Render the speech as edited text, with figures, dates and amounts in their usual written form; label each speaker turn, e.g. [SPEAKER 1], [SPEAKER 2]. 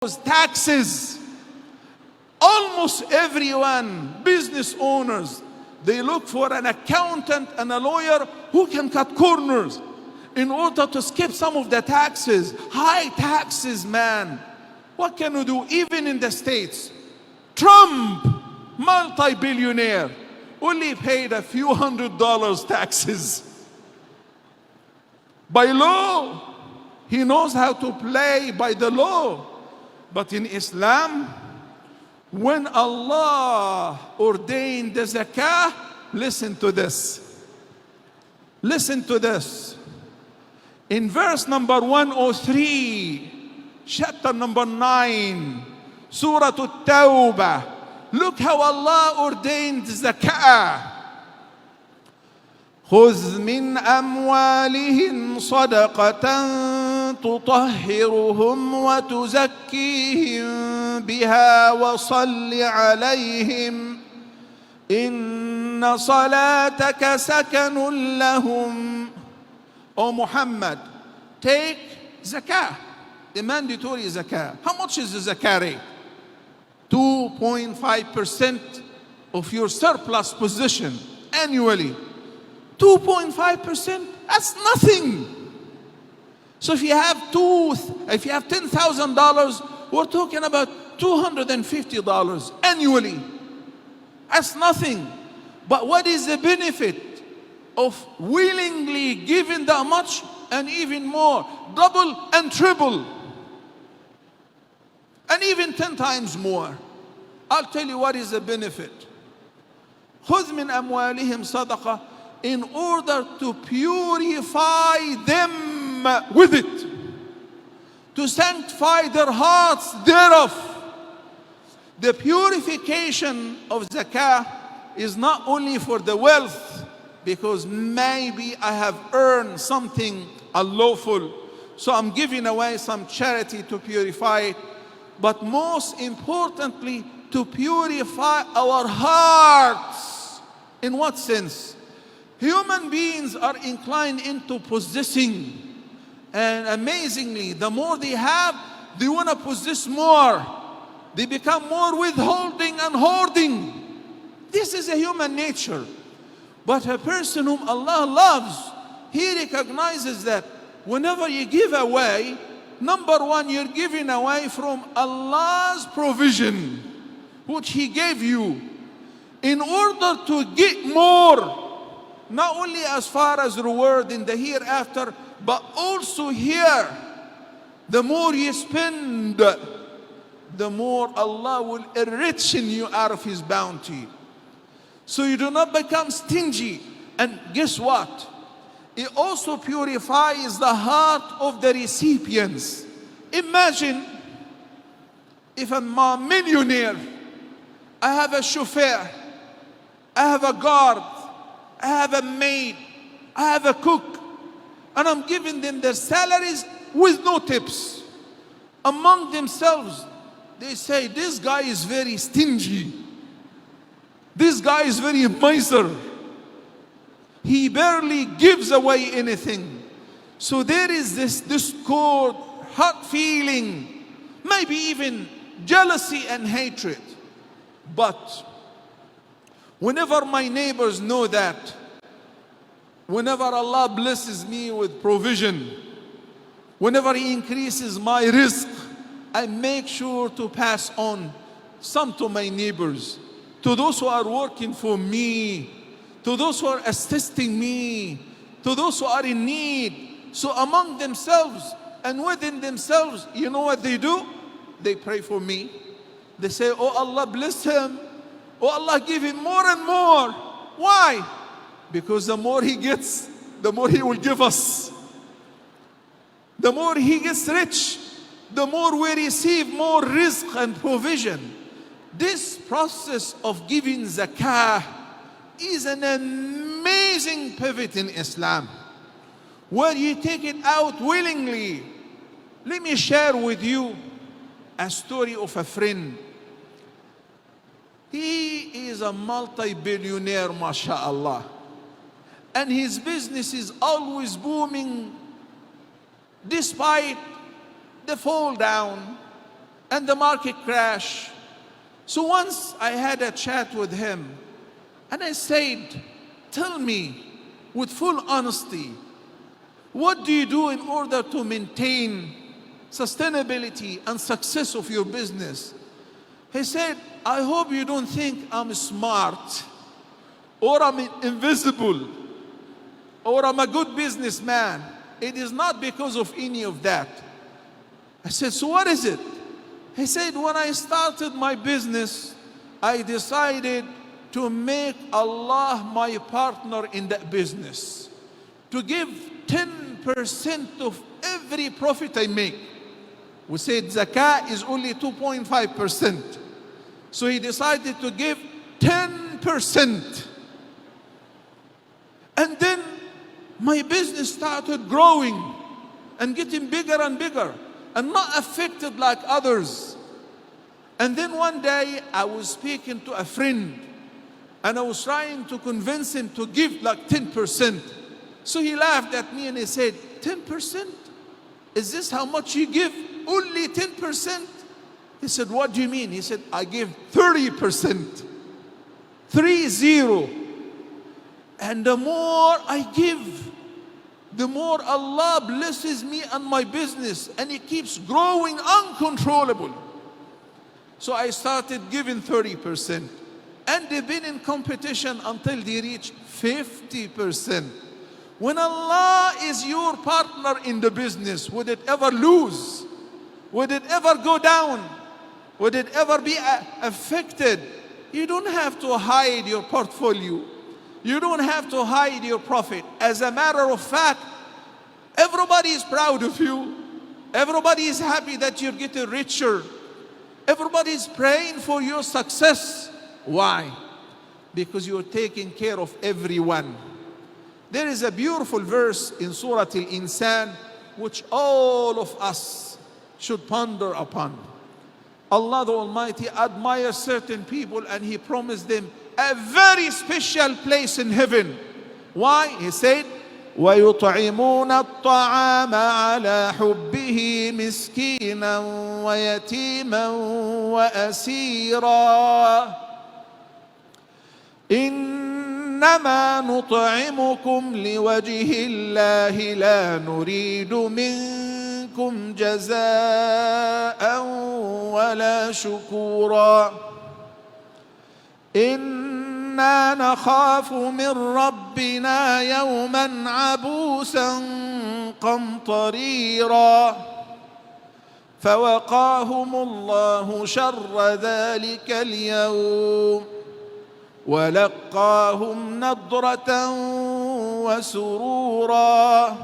[SPEAKER 1] taxes. Almost everyone, business owners, they look for an accountant and a lawyer who can cut corners in order to skip some of the taxes. High taxes, man. What can you do? Even in the States, Trump, multi-billionaire, only paid a few $100s taxes. By law, he knows how to play by the law. But in Islam, when Allah ordained the zakah, listen to this. Listen to this. In verse number 103, chapter number 9, Surah At-Tawbah, look how Allah ordained zakah. خذ من أموالهم صدقة تطهرهم وتزكيهم بها وصل عليهم إن صلاتك سكن لهم. O Muhammad, take zakah, the mandatory zakah. How much is the zakah rate? 2.5% of your surplus position annually. 2.5%, that's nothing. So if you have $10,000, we're talking about $250 annually. That's nothing. But what is the benefit of willingly giving that much and even more, double and triple, and even 10 times more? I'll tell you what is the benefit. خذ من أموالهم صدقة, in order to purify them with it, to sanctify their hearts thereof. The purification of zakah is not only for the wealth, because maybe I have earned something unlawful, so I'm giving away some charity to purify it, but most importantly, to purify our hearts. In what sense? Human beings are inclined into possessing, and amazingly, the more they have, they want to possess more. They become more withholding and hoarding. This is a human nature. But a person whom Allah loves, he recognizes that whenever you give away, number one, you're giving away from Allah's provision, which He gave you, in order to get more. Not only as far as reward in the hereafter, but also here. The more you spend, the more Allah will enrichen you out of His bounty. So you do not become stingy. And guess what? It also purifies the heart of the recipients. Imagine if I'm a millionaire, I have a chauffeur, I have a guard, I have a maid, I have a cook, and I'm giving them their salaries with no tips. Among themselves, they say, this guy is very stingy. This guy is very miser. He barely gives away anything. So there is this discord, hurt feeling, maybe even jealousy and hatred. But whenever my neighbors know that, whenever Allah blesses me with provision, whenever He increases my risk, I make sure to pass on some to my neighbors, to those who are working for me, to those who are assisting me, to those who are in need. So among themselves and within themselves, you know what they do? They pray for me. They say, oh Allah, bless him. Oh Allah, give him more and more. Why? Because the more he gets, the more He will give us. The more he gets rich, the more we receive more rizq and provision. This process of giving zakah is an amazing pivot in Islam, where you take it out willingly. Let me share with you a story of a friend. He is a multi-billionaire, mashallah, and his business is always booming despite the fall down, and the market crashed. So once I had a chat with him, and I said, tell me with full honesty, what do you do in order to maintain sustainability and success of your business? He said, I hope you don't think I'm smart, or I'm invisible, or I'm a good businessman. It is not because of any of that. I said, so what is it? He said, when I started my business, I decided to make Allah my partner in that business, to give 10% of every profit I make. We said Zakat is only 2.5%. So he decided to give 10%. And then my business started growing and getting bigger and bigger and not affected like others. And then one day I was speaking to a friend and I was trying to convince him to give like 10%. So he laughed at me and he said, 10%? Is this how much you give? Only 10%? He said, what do you mean? He said, I give 30%. 30. And the more I give, the more Allah blesses me and my business, and it keeps growing uncontrollable. So I started giving 30%. And they've been in competition until they reach 50%. When Allah is your partner in the business, would it ever lose? Would it ever go down? Would it ever be affected? You don't have to hide your portfolio. You don't have to hide your profit. As a matter of fact, everybody is proud of you. Everybody is happy that you're getting richer. Everybody is praying for your success. Why? Because you're taking care of everyone. There is a beautiful verse in Surah Al-Insan which all of us should ponder upon. Allah the Almighty admires certain people and He promised them a very special place in heaven. Why? He said, وَيُطْعِمُونَ الطَّعَامَ عَلَى حُبِّهِ مِسْكِينًا وَيَتِيمًا وَأَسِيرًا إِنَّمَا نُطْعِمُكُمْ لِوَجْهِ اللَّهِ لَا نُرِيدُ مِنكُمْ جَزَاءً وَلَا شُكُورًا إِنَّا نَخَافُ مِن رَّبِّنَا يَوْمًا عَبُوسًا قَمْطَرِيرًا فَوَقَاهُمُ اللَّهُ شَرَّ ذَلِكَ الْيَوْمِ وَلَقَّاهُمْ نَضْرَةً وَسُرُورًا